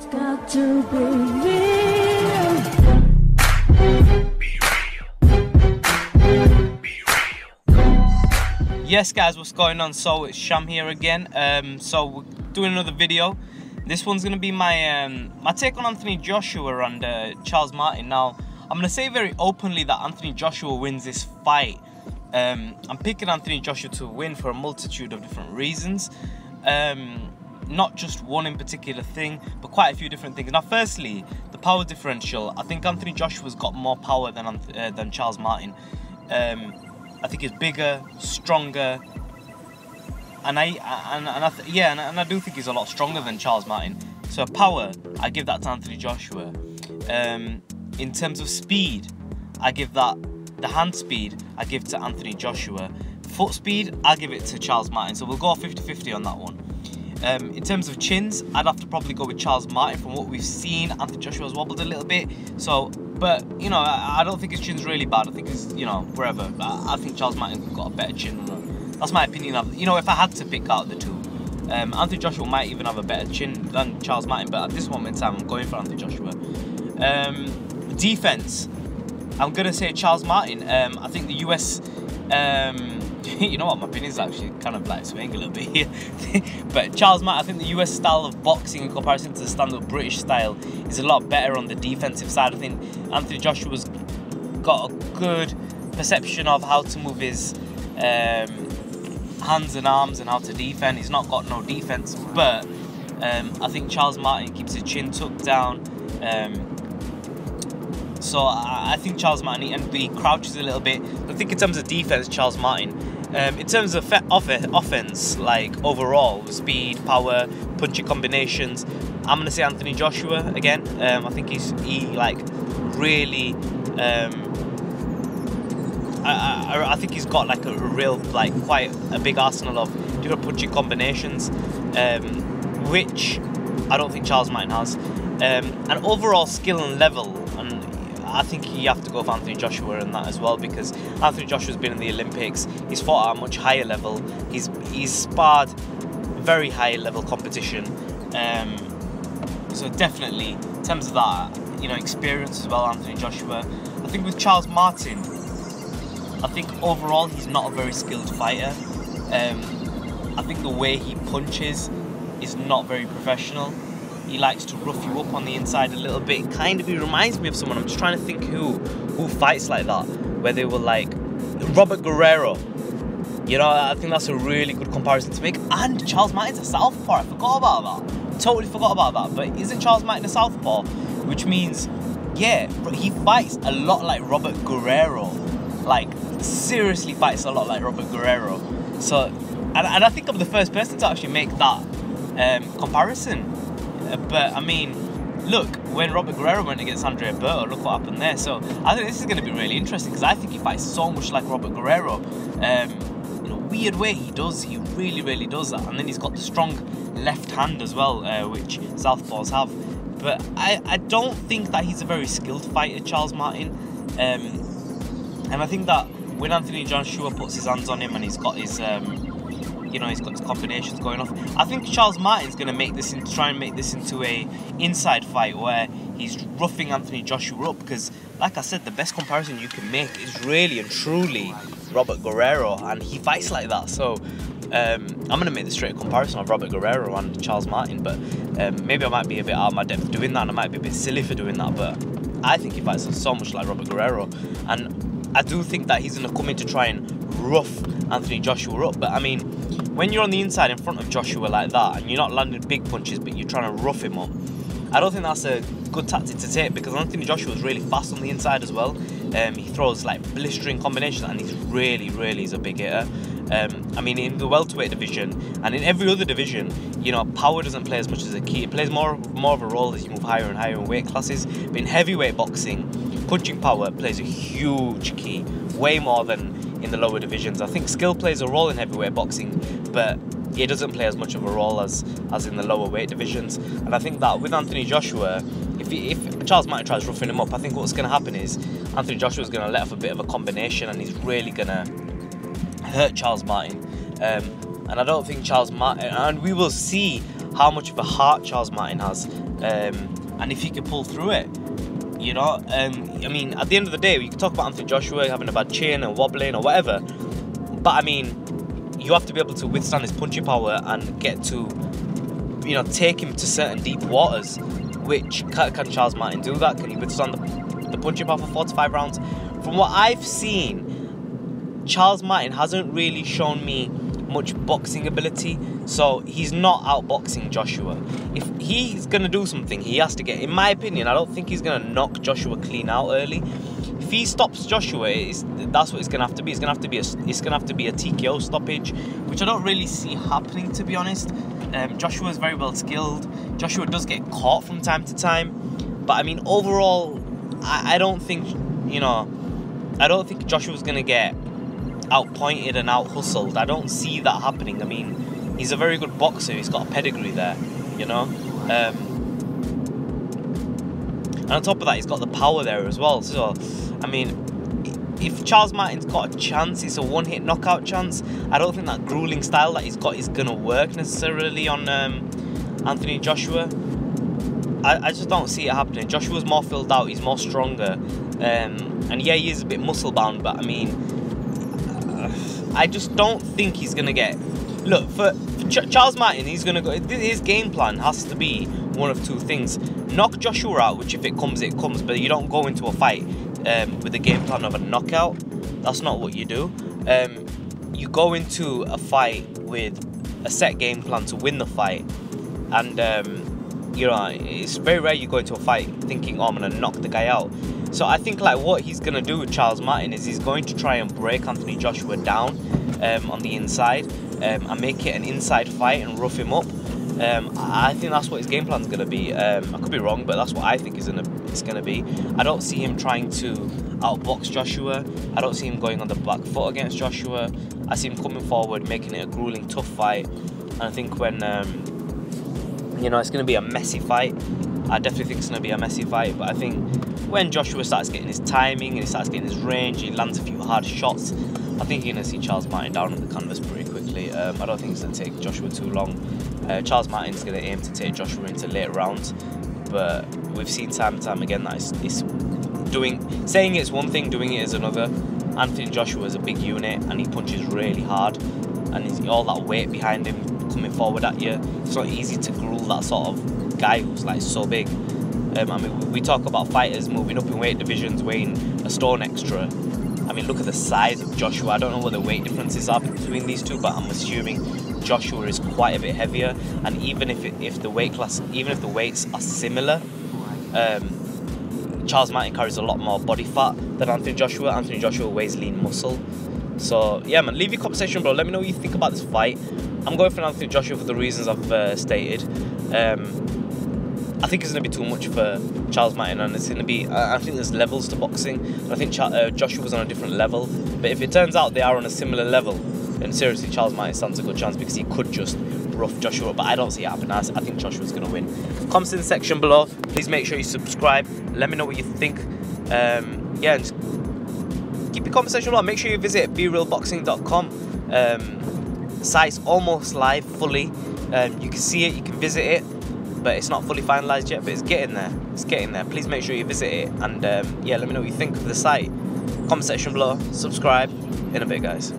Got to be real. Yes guys, what's going on? So it's Sham here again. So we're doing another video. This one's gonna be my my take on Anthony Joshua and Charles Martin. Now I'm gonna say very openly that Anthony Joshua wins this fight. I'm picking Anthony Joshua to win for a multitude of different reasons. Not just one in particular thing, but quite a few different things. Now firstly, the power differential. I think Anthony Joshua's got more power than Charles Martin. I think he's bigger, stronger, and I do think he's a lot stronger than Charles Martin. So power, I give that to Anthony Joshua. In terms of speed, I give that the hand speed I give to Anthony Joshua. Foot speed, I give it to Charles Martin. So we'll go 50-50 on that one. In terms of chins, I'd have to probably go with Charles Martin. From what we've seen, Anthony Joshua's wobbled a little bit. So, but you know, I don't think his chin's really bad. I think it's, you know, wherever. I think Charles Martin's got a better chin. That's my opinion of, you know, if I had to pick out the two. Anthony Joshua might even have a better chin than Charles Martin, but at this moment in time, I'm going for Anthony Joshua. Defense, I'm gonna say Charles Martin. I think the US. You know what, my opinion is actually kind of like swaying a little bit here. But Charles Martin, I think the US style of boxing in comparison to the standard British style is a lot better on the defensive side. I think Anthony Joshua's got a good perception of how to move his hands and arms and how to defend. He's not got no defense, but I think Charles Martin keeps his chin tucked down. So I think Charles Martin, and he crouches a little bit. I think in terms of defense, Charles Martin. In terms of offense, like overall, speed, power, punching combinations, I'm going to say Anthony Joshua again. I think he like really, I think he's got like a real, like quite a big arsenal of different punching combinations, which I don't think Charles Martin has. And overall skill and level, and I think you have to go for Anthony Joshua in that as well, because Anthony Joshua's been in the Olympics. He's fought at a much higher level. He's sparred very high level competition. So definitely, in terms of that, you know, experience as well, Anthony Joshua. I think with Charles Martin, I think overall he's not a very skilled fighter. I think the way he punches is not very professional. He likes to rough you up on the inside a little bit. He reminds me of someone. I'm just trying to think who fights like that, where they were like Robert Guerrero. You know, I think that's a really good comparison to make. And Charles Martin's a southpaw. I forgot about that. Totally forgot about that. But isn't Charles Martin a southpaw? Which means, yeah, he fights a lot like Robert Guerrero. Like, seriously fights a lot like Robert Guerrero. So, and I think I'm the first person to actually make that comparison. But I mean, look, when Robert Guerrero went against Andre Berto, look what happened there. So I think this is going to be really interesting, because I think he fights so much like Robert Guerrero. In a weird way, he really does that. And then he's got the strong left hand as well, which southpaws have. But I don't think that he's a very skilled fighter, Charles Martin. And I think that when Anthony Joshua puts his hands on him and he's got his you know, he's got his combinations going off, I think Charles Martin's going to try and make this into a inside fight where he's roughing Anthony Joshua up, because like I said, the best comparison you can make is really and truly Robert Guerrero, and he fights like that. So I'm going to make the straight comparison of Robert Guerrero and Charles Martin, but maybe I might be a bit out of my depth doing that, and I might be a bit silly for doing that, but I think he fights so much like Robert Guerrero, and I do think that he's going to come in to try and rough Anthony Joshua up. But I mean, when you're on the inside in front of Joshua like that, and you're not landing big punches, but you're trying to rough him up, I don't think that's a good tactic to take, because Anthony Joshua is really fast on the inside as well. He throws like blistering combinations, and he's really is a big hitter. I mean, in the welterweight division and in every other division, you know, power doesn't play as much as a key. It plays more of a role as you move higher and higher in weight classes. But in heavyweight boxing, punching power plays a huge key, way more than in the lower divisions. I think skill plays a role in heavyweight boxing, but it doesn't play as much of a role as in the lower weight divisions. And I think that with Anthony Joshua, if Charles Martin tries roughing him up, I think what's going to happen is Anthony Joshua is going to let off a bit of a combination, and he's really going to hurt Charles Martin. And I don't think Charles Martin, and we will see how much of a heart Charles Martin has, and if he can pull through it. You know, I mean, at the end of the day, we can talk about Anthony Joshua having a bad chin and wobbling or whatever, but I mean, you have to be able to withstand his punching power and get to, you know, take him to certain deep waters. Which can Charles Martin do that? Can he withstand the punching power for 4 to 5 rounds? From what I've seen, Charles Martin hasn't really shown me much boxing ability, so he's not outboxing Joshua. If he's gonna do something, he has to get, in my opinion, I don't think he's gonna knock Joshua clean out early. If he stops Joshua, that's what it's gonna have to be. It's gonna have to be a TKO stoppage, which I don't really see happening, to be honest. Joshua is very well skilled. Joshua does get caught from time to time, but I mean, overall, I don't think, you know, I don't think Joshua's gonna get outpointed and out hustled. I don't see that happening. I mean, he's a very good boxer. He's got a pedigree there, you know. And on top of that, he's got the power there as well. So, I mean, if Charles Martin's got a chance, it's a one-hit knockout chance. I don't think that grueling style that he's got is gonna work necessarily on Anthony Joshua. I just don't see it happening. Joshua's more filled out. He's more stronger, and yeah, he is a bit muscle bound. But I mean, I just don't think he's gonna get. Look, for Charles Martin, he's gonna go. His game plan has to be one of two things: knock Joshua out, which if it comes, it comes. But you don't go into a fight with the game plan of a knockout. That's not what you do. You go into a fight with a set game plan to win the fight, and you know, it's very rare you go into a fight thinking, oh, I'm gonna knock the guy out. So I think like what he's gonna do with Charles Martin is he's going to try and break Anthony Joshua down on the inside and make it an inside fight and rough him up. I think that's what his game plan's gonna be. I could be wrong, but that's what I think it's gonna be. I don't see him trying to outbox Joshua. I don't see him going on the back foot against Joshua. I see him coming forward, making it a grueling, tough fight. And I think when you know, it's gonna be a messy fight. I definitely think it's gonna be a messy fight. But I think when Joshua starts getting his timing and he starts getting his range, he lands a few hard shots, I think you're gonna see Charles Martin down on the canvas pretty quickly. I don't think it's gonna take Joshua too long. Charles Martin's going to aim to take Joshua into later rounds, but we've seen time and time again that it's saying it's one thing, doing it is another. Anthony Joshua is a big unit and he punches really hard, and he's all that weight behind him coming forward at you. It's not easy to gruel that sort of guy who's like so big. I mean, we talk about fighters moving up in weight divisions, weighing a stone extra. I mean, look at the size of Joshua. I don't know what the weight differences are between these two, but I'm assuming Joshua is quite a bit heavier. And even if the weight class, even if the weights are similar, Charles Martin carries a lot more body fat than Anthony Joshua. Anthony Joshua weighs lean muscle. So yeah, man, leave your comment section below. Let me know what you think about this fight. I'm going for Anthony Joshua for the reasons I've stated. I think it's going to be too much for Charles Martin, and it's going to be, I think there's levels to boxing. I think Joshua was on a different level, but if it turns out they are on a similar level, then seriously Charles Martin stands a good chance, because he could just rough Joshua up, but I don't see it happening. I think Joshua's going to win. Comments in the section below. Please make sure you subscribe. Let me know what you think. Yeah, and just keep your conversation below. Make sure you visit BeRealBoxing.com. The site's almost live fully. You can see it, you can visit it, but it's not fully finalized yet, but it's getting there. It's getting there. Please make sure you visit it, and yeah, let me know what you think of the site. Comment section below. Subscribe. In a bit, guys.